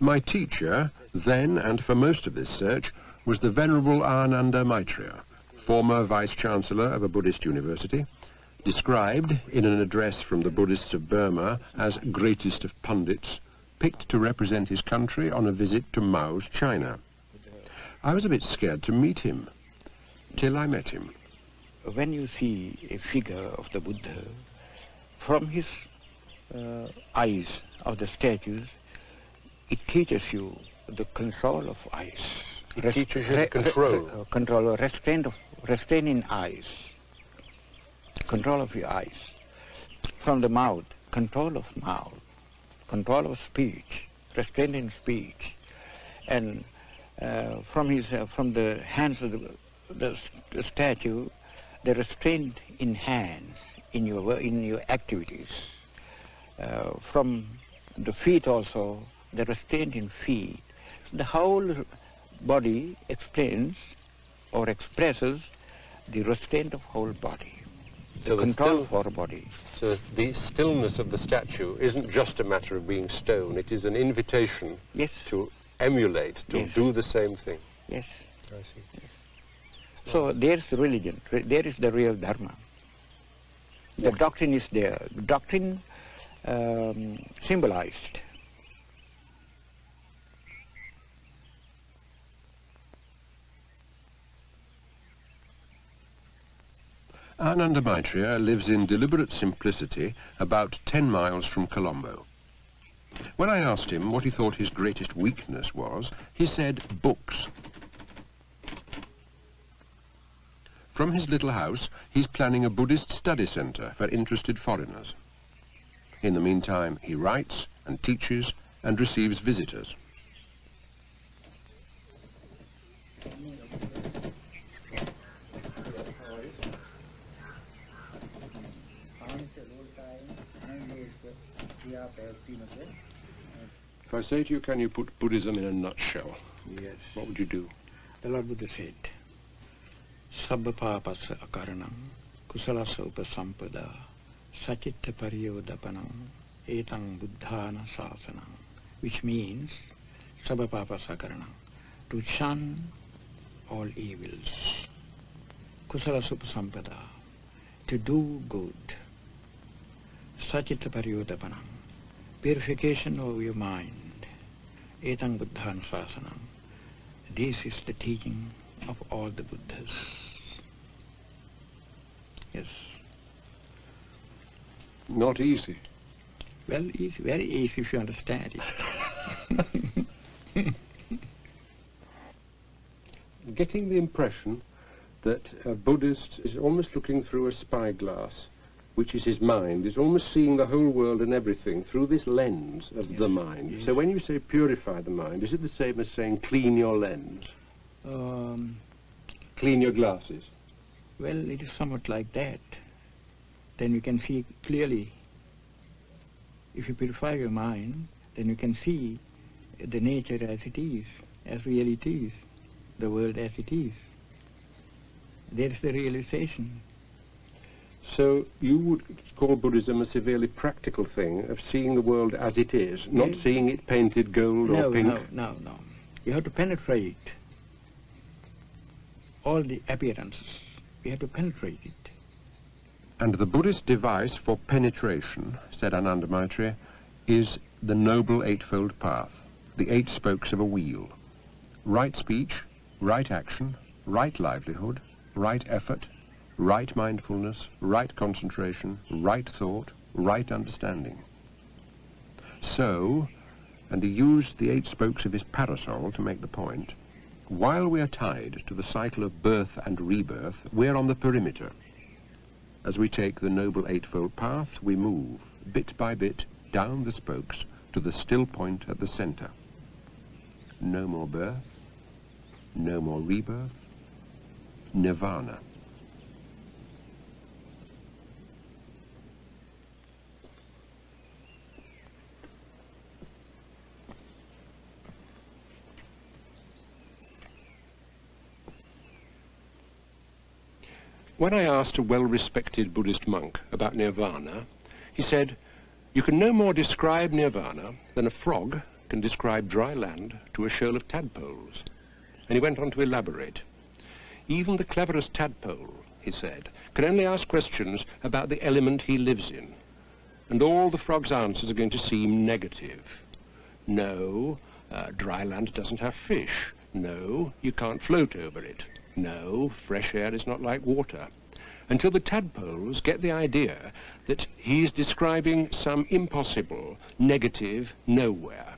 My teacher, then and for most of this search, was the Venerable Ananda Meitreya, former Vice-Chancellor of a Buddhist university, described in an address from the Buddhists of Burma as greatest of pundits, picked to represent his country on a visit to Mao's China. I was a bit scared to meet him, till I met him. When you see a figure of the Buddha, from his eyes of the statues, it teaches you the control of eyes. It teaches you control. Control or restraining eyes. Control of your eyes. From the mouth, control of mouth. Control of speech, restraining speech. And from the hands of the statue, the restraint in hands, in your activities. From the feet also, the restraint in feet. The whole body explains or expresses the restraint of whole body, So the control of our body. So the stillness of the statue isn't just a matter of being stone, it is an invitation Yes. to emulate, to Yes. do the same thing. Yes. I see. Yes. So there's the religion, there is the real dharma. The doctrine is there. The doctrine symbolized. Ananda Maitreya lives in deliberate simplicity about 10 miles from Colombo. When I asked him what he thought his greatest weakness was, he said books. From his little house, he's planning a Buddhist study centre for interested foreigners. In the meantime, he writes and teaches and receives visitors. If I say to you, can you put Buddhism in a nutshell? Yes. What would you do? The Lord Buddha said, Sabba papasa akaranam, kusalasa upasampada, sachitta pariyodapanam, etang buddhana sasanam, which means, Sabba papasa akaranam, to shun all evils, kusalasa upasampada, to do good, sachitta pariyodapanam, purification of your mind, etang buddhana sasanam. This is the teaching of all the Buddhas. Yes. Not easy. Well, easy, very easy if you understand it. Getting the impression that a Buddhist is almost looking through a spyglass, which is his mind, is almost seeing the whole world and everything through this lens of the mind. Yes. So when you say purify the mind, is it the same as saying clean your lens? Clean your glasses? Well, it is somewhat like that. Then you can see clearly. If you purify your mind, then you can see the nature as it is, as really it is, the world as it is. There is the realization. So you would call Buddhism a severely practical thing of seeing the world as it is, not Yes. seeing it painted gold or pink? No. You have to penetrate all the appearances. You have to penetrate it. And the Buddhist device for penetration, said Ananda Maitreya, is the Noble Eightfold Path, the 8 spokes of a wheel. Right speech, right action, right livelihood, right effort, right mindfulness, right concentration, right thought, right understanding. So, and he used the 8 spokes of his parasol to make the point, while we are tied to the cycle of birth and rebirth, we're on the perimeter. As we take the Noble Eightfold Path, we move, bit by bit, down the spokes to the still point at the center. No more birth, no more rebirth, nirvana. When I asked a well-respected Buddhist monk about nirvana, he said, "You can no more describe nirvana than a frog can describe dry land to a shoal of tadpoles. And he went on to elaborate. Even the cleverest tadpole, he said, can only ask questions about the element he lives in. And all the frog's answers are going to seem negative. No, dry land doesn't have fish. No, you can't float over it. No, fresh air is not like water. Until the tadpoles get the idea that he is describing some impossible, negative nowhere.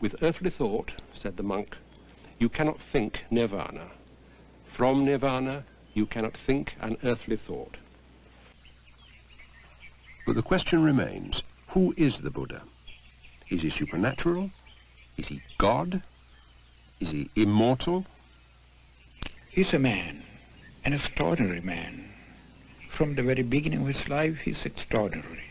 With earthly thought, said the monk, you cannot think nirvana. From nirvana, you cannot think an earthly thought. But the question remains, who is the Buddha? Is he supernatural? Is he God? Is he immortal? He's a man, an extraordinary man. From the very beginning of his life, he's extraordinary.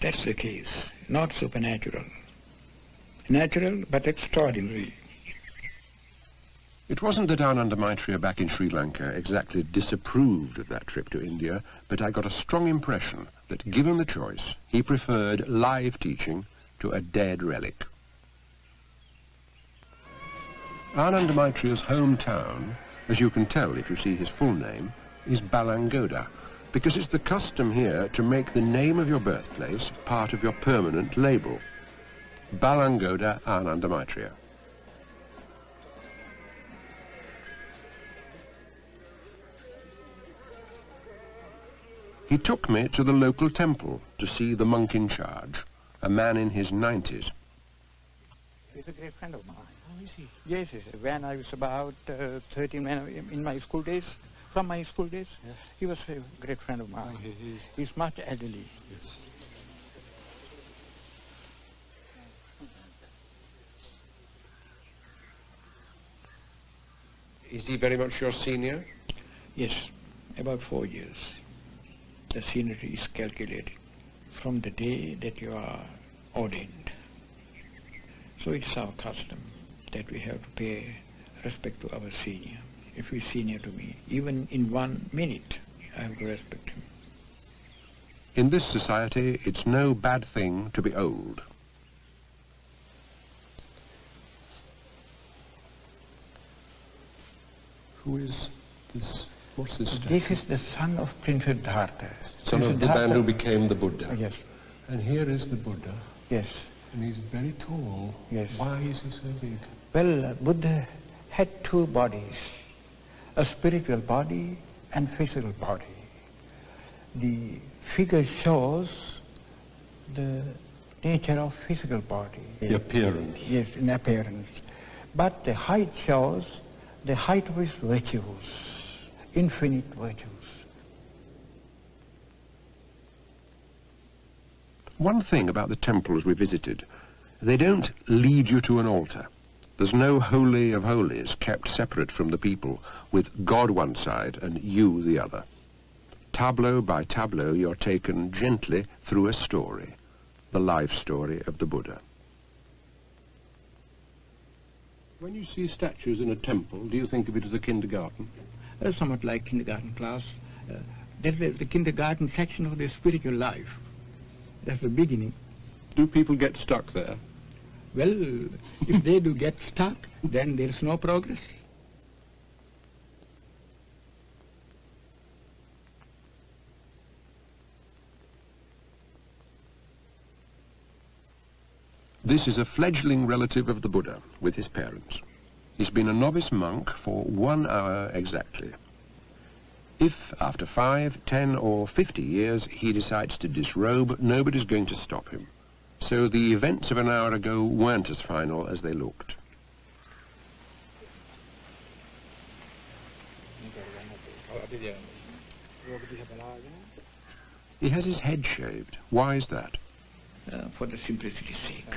That's the case, not supernatural. Natural, but extraordinary. It wasn't that Ananda Maitreya back in Sri Lanka exactly disapproved of that trip to India, but I got a strong impression that, given the choice, he preferred live teaching to a dead relic. Ananda Maitreya's hometown, as you can tell if you see his full name, is Balangoda, because it's the custom here to make the name of your birthplace part of your permanent label. Balangoda Ananda Maitreya. He took me to the local temple to see the monk in charge, a man in his 90s. He's a great friend of mine. Oh, is he? Yes, yes. When I was about 13, in my school days, from my school days, yes. He was a great friend of mine. Oh, he's much elderly. Yes. Is he very much your senior? Yes, about 4 years. The seniority is calculated from the day that you are ordained. So it's our custom that we have to pay respect to our senior. If he's senior to me, even in 1 minute, I have to respect him. In this society, it's no bad thing to be old. Who is this? What's this statue? This is the son of Prince Siddhartha. Son of the man who became the Buddha. Yes. And here is the Buddha. Yes. And he's very tall. Yes. Why is he so big? Well, Buddha had 2 bodies, a spiritual body and physical body. The figure shows the nature of physical body. The appearance. Yes, in appearance. But the height shows the height of his virtues, infinite virtues. One thing about the temples we visited, they don't lead you to an altar. There's no holy of holies kept separate from the people, with God one side and you the other. Tableau by tableau, you're taken gently through a story, the life story of the Buddha. When you see statues in a temple, do you think of it as a kindergarten? Somewhat like kindergarten class. That's the kindergarten section of their spiritual life. That's the beginning. Do people get stuck there? Well, if they do get stuck, then there's no progress. This is a fledgling relative of the Buddha with his parents. He's been a novice monk for 1 hour exactly. If, after 5, 10 or 50 years, he decides to disrobe, nobody's going to stop him. So the events of an hour ago weren't as final as they looked. He has his head shaved. Why is that? For the simplicity's sake.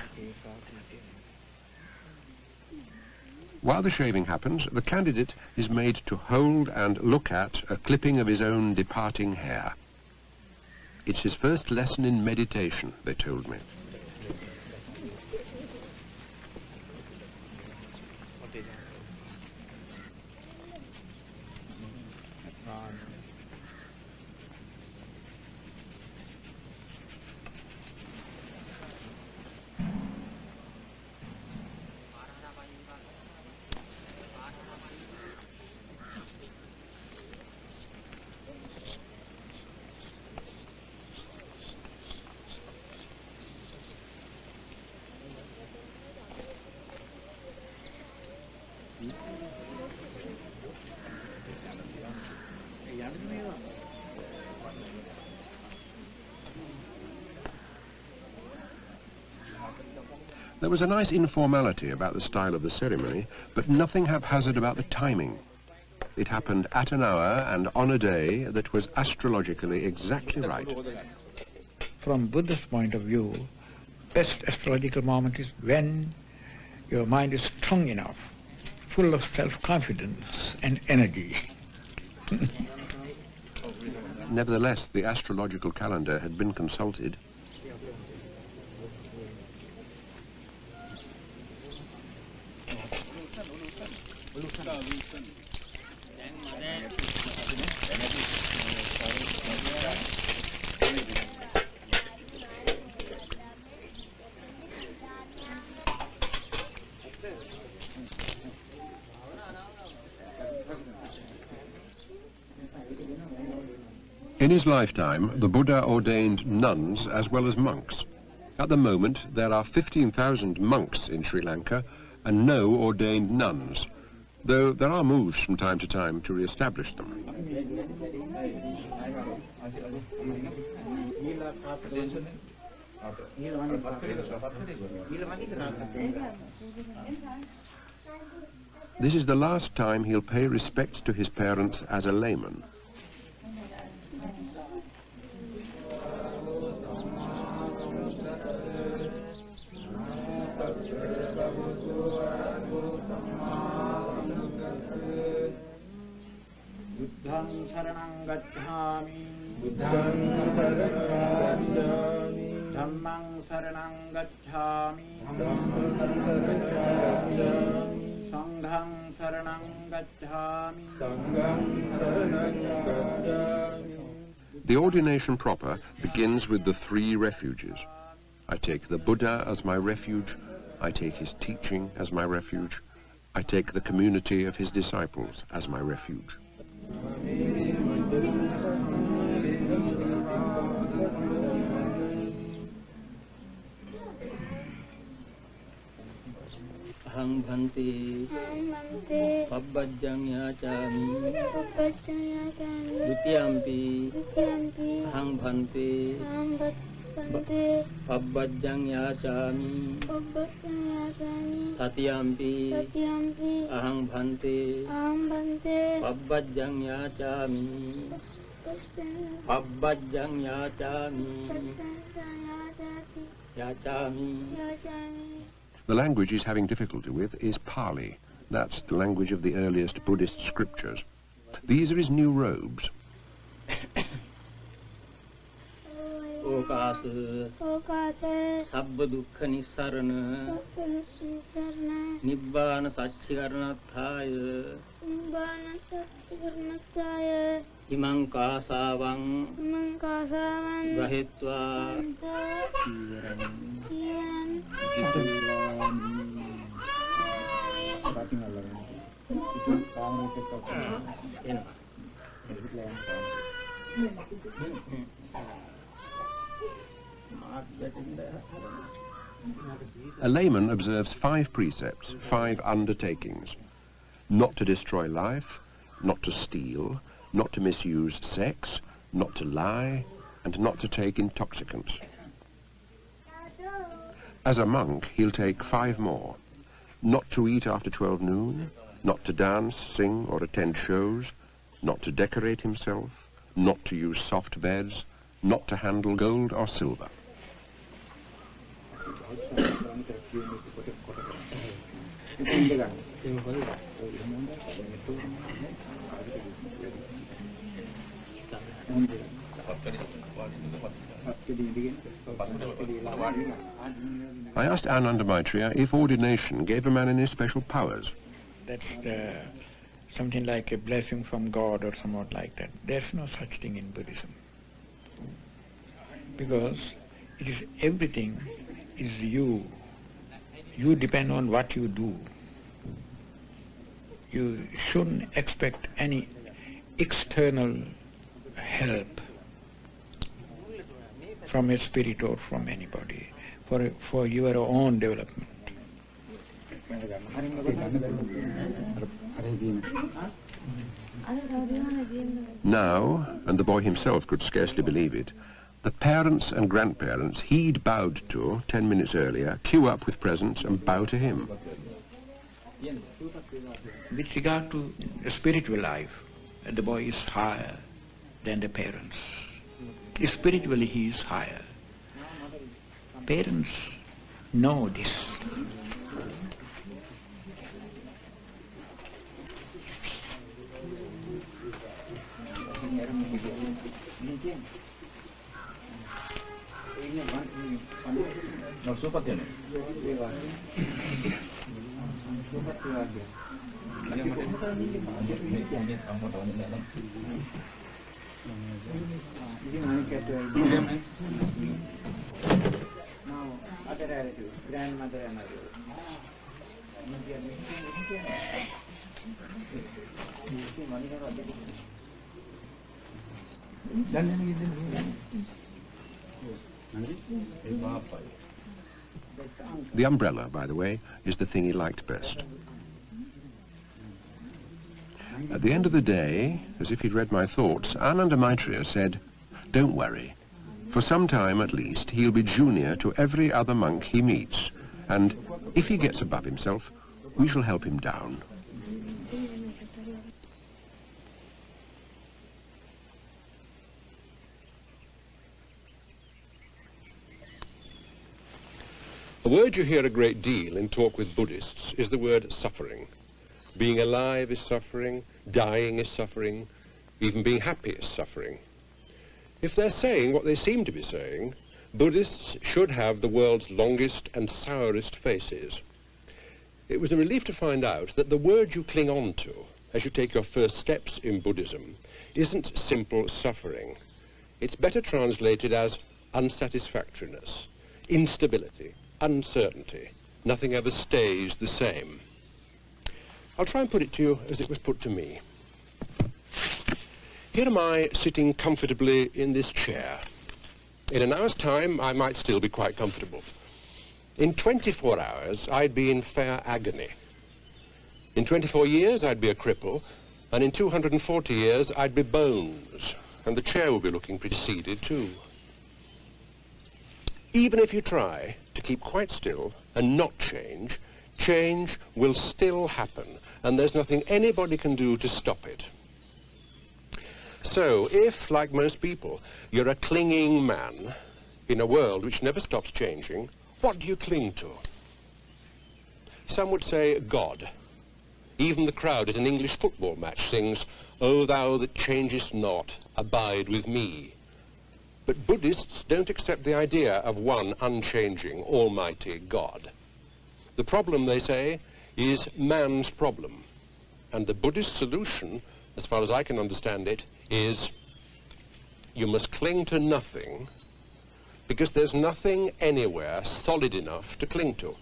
While the shaving happens, the candidate is made to hold and look at a clipping of his own departing hair. It's his first lesson in meditation, they told me. There was a nice informality about the style of the ceremony, but nothing haphazard about the timing. It happened at an hour and on a day that was astrologically exactly right. From Buddhist point of view, best astrological moment is when your mind is strong enough, full of self-confidence and energy. Nevertheless, the astrological calendar had been consulted. In his lifetime, the Buddha ordained nuns as well as monks. At the moment, there are 15,000 monks in Sri Lanka and no ordained nuns, though there are moves from time to time to re-establish them. This is the last time he'll pay respect to his parents as a layman. Buddhang saranang gacchami, Dhammang saranang gacchami, Sanghang saranang gacchami. The ordination proper begins with the 3 refuges. I take the Buddha as my refuge, I take his teaching as my refuge, I take the community of his disciples as my refuge. Ahang bhante pabbajjang yachami dutiyampi ahang bhante pabbajjang yachami tatiyampi ahang bhante pabbajjang yachami. The language he's having difficulty with is Pali. That's the language of the earliest Buddhist scriptures. These are his new robes. Okasa sabba dukkha nissarana nibbana sacchikaranathaya imang kasavang gahitva A layman observes 5 precepts, 5 undertakings. Not to destroy life, not to steal, not to misuse sex, not to lie, and not to take intoxicants. As a monk, he'll take 5 more. Not to eat after 12 noon, not to dance, sing, or attend shows, not to decorate himself, not to use soft beds, not to handle gold or silver. I asked Ananda Meitreya if ordination gave a man any special powers. That's something like a blessing from God or somewhat like that. There's no such thing in Buddhism. Because it is everything is you. You depend on what you do. You shouldn't expect any external help from a spirit or from anybody for your own development. Now, and the boy himself could scarcely believe it, The parents and grandparents he'd bowed to 10 minutes earlier queue up with presents and bow to him. With regard to spiritual life, the boy is higher than the parents. Spiritually he is higher. Parents know this. Other relatives, grandmother and others. The umbrella, by the way, is the thing he liked best. At the end of the day, as if he'd read my thoughts, Ananda Maitreya said, "Don't worry. For some time at least, he'll be junior to every other monk he meets, and if he gets above himself, we shall help him down." A word you hear a great deal in talk with Buddhists is the word suffering. Being alive is suffering, dying is suffering, even being happy is suffering. If they're saying what they seem to be saying, Buddhists should have the world's longest and sourest faces. It was a relief to find out that the word you cling on to as you take your first steps in Buddhism isn't simple suffering. It's better translated as unsatisfactoriness, instability, uncertainty. Nothing ever stays the same. I'll try and put it to you as it was put to me. Here am I sitting comfortably in this chair. In an hour's time, I might still be quite comfortable. In 24 hours, I'd be in fair agony. In 24 years, I'd be a cripple, and in 240 years, I'd be bones, and the chair would be looking pretty seeded too. Even if you try to keep quite still and not change, change will still happen, and there's nothing anybody can do to stop it. So, if, like most people, you're a clinging man in a world which never stops changing, what do you cling to? Some would say God. Even the crowd at an English football match sings, "O thou that changest not, abide with me." But Buddhists don't accept the idea of one unchanging, almighty God. The problem, they say, is man's problem. And the Buddhist solution, as far as I can understand it, is you must cling to nothing because there's nothing anywhere solid enough to cling to.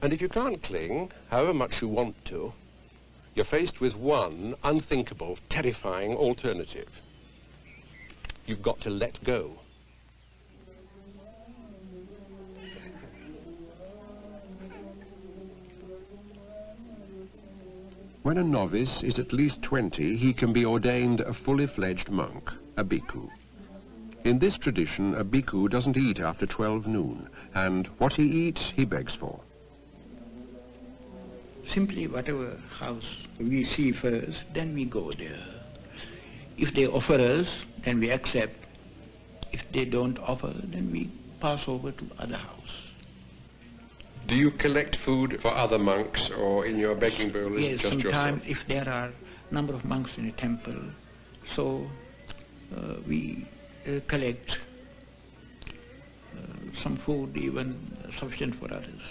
And if you can't cling, however much you want to, you're faced with one unthinkable, terrifying alternative. You've got to let go. When a novice is at least 20, he can be ordained a fully fledged monk, a bhikkhu. In this tradition, a bhikkhu doesn't eat after 12 noon, and what he eats, he begs for. Simply whatever house we see first, then we go there. If they offer us, then we accept. If they don't offer, then we pass over to other house. Do you collect food for other monks, or in your begging bowl is Yes, just sometimes yourself? if there are number of monks in a temple, so we collect some food, even sufficient for others.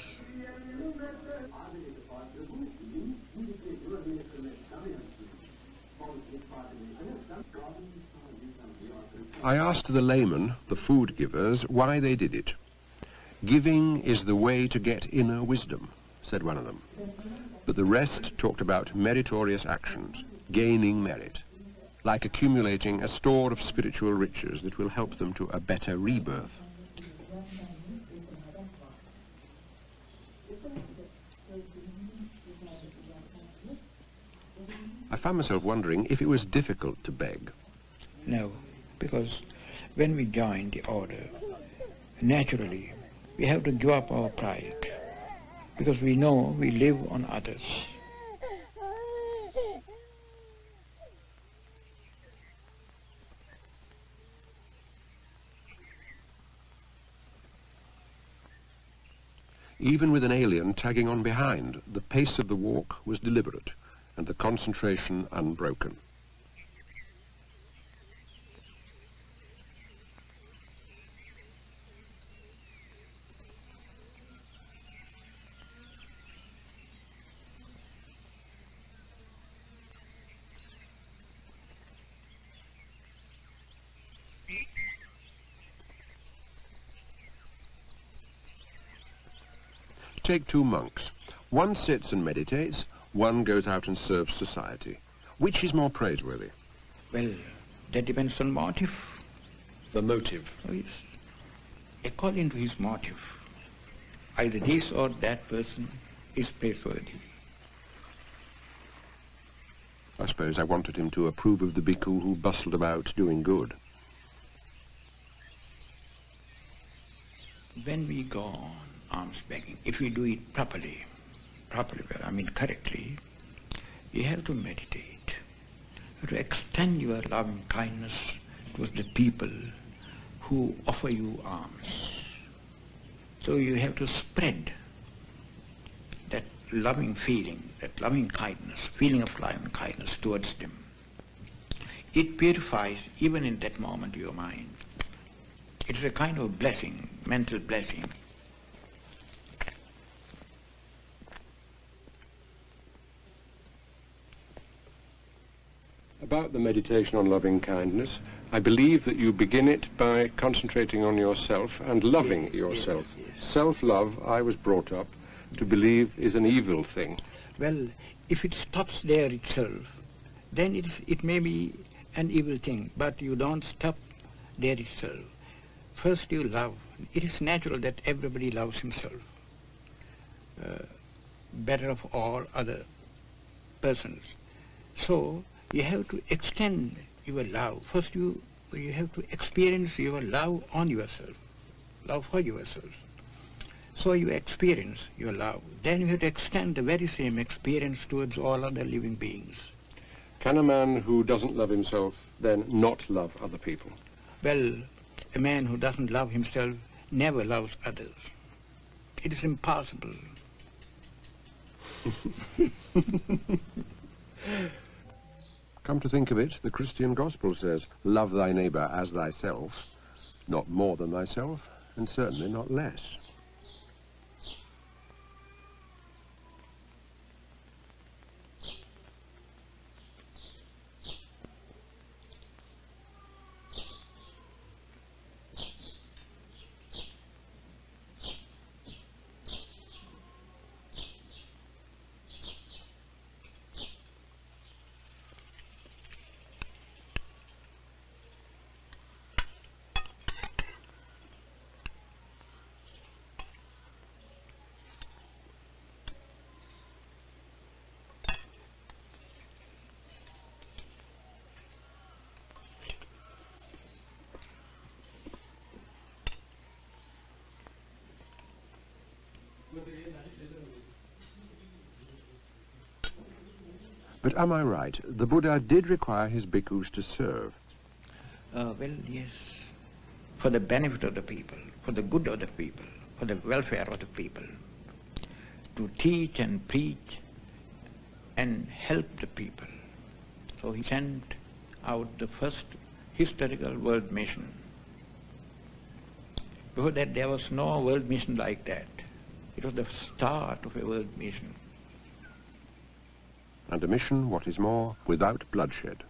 I asked the laymen, the food givers, why they did it. "Giving is the way to get inner wisdom," said one of them. But the rest talked about meritorious actions, gaining merit, like accumulating a store of spiritual riches that will help them to a better rebirth. I found myself wondering if it was difficult to beg. No, because When we join the order, naturally, we have to give up our pride, because we know we live on others. Even with an alien tagging on behind, the pace of the walk was deliberate and the concentration unbroken. Take two monks. One sits and meditates, one goes out and serves society. Which is more praiseworthy? Well, that depends on motive. The motive. Oh, yes. According to his motive, either this or that person is praiseworthy. I suppose I wanted him to approve of the bhikkhu who bustled about doing good. When we go on alms begging, if we do it properly, correctly, you have to meditate, to extend your loving kindness towards the people who offer you alms. So you have to spread that loving feeling, that loving kindness, feeling of loving kindness towards them. It purifies, even in that moment, your mind. It's a kind of blessing, mental blessing. About the meditation on loving kindness, I believe that you begin it by concentrating on yourself and loving yourself. Yes. Self-love, I was brought up to believe, is an evil thing. Well, if it stops there itself, then it may be an evil thing, but you don't stop there itself. First you love. It is natural that everybody loves himself better of all other persons. So you have to extend your love. First you have to experience your love on yourself, love for yourself. So you experience your love. Then you have to extend the very same experience towards all other living beings. Can a man who doesn't love himself then not love other people? Well, a man who doesn't love himself never loves others. It is impossible. Come to think of it, the Christian gospel says, love thy neighbour as thyself, not more than thyself, and certainly not less. But am I right? The Buddha did require his bhikkhus to serve. Well, yes. For the benefit of the people, for the good of the people, for the welfare of the people. To teach and preach and help the people. So he sent out the first historical world mission. Before that there was no world mission like that. It was the start of a world mission. And a mission, what is more, without bloodshed.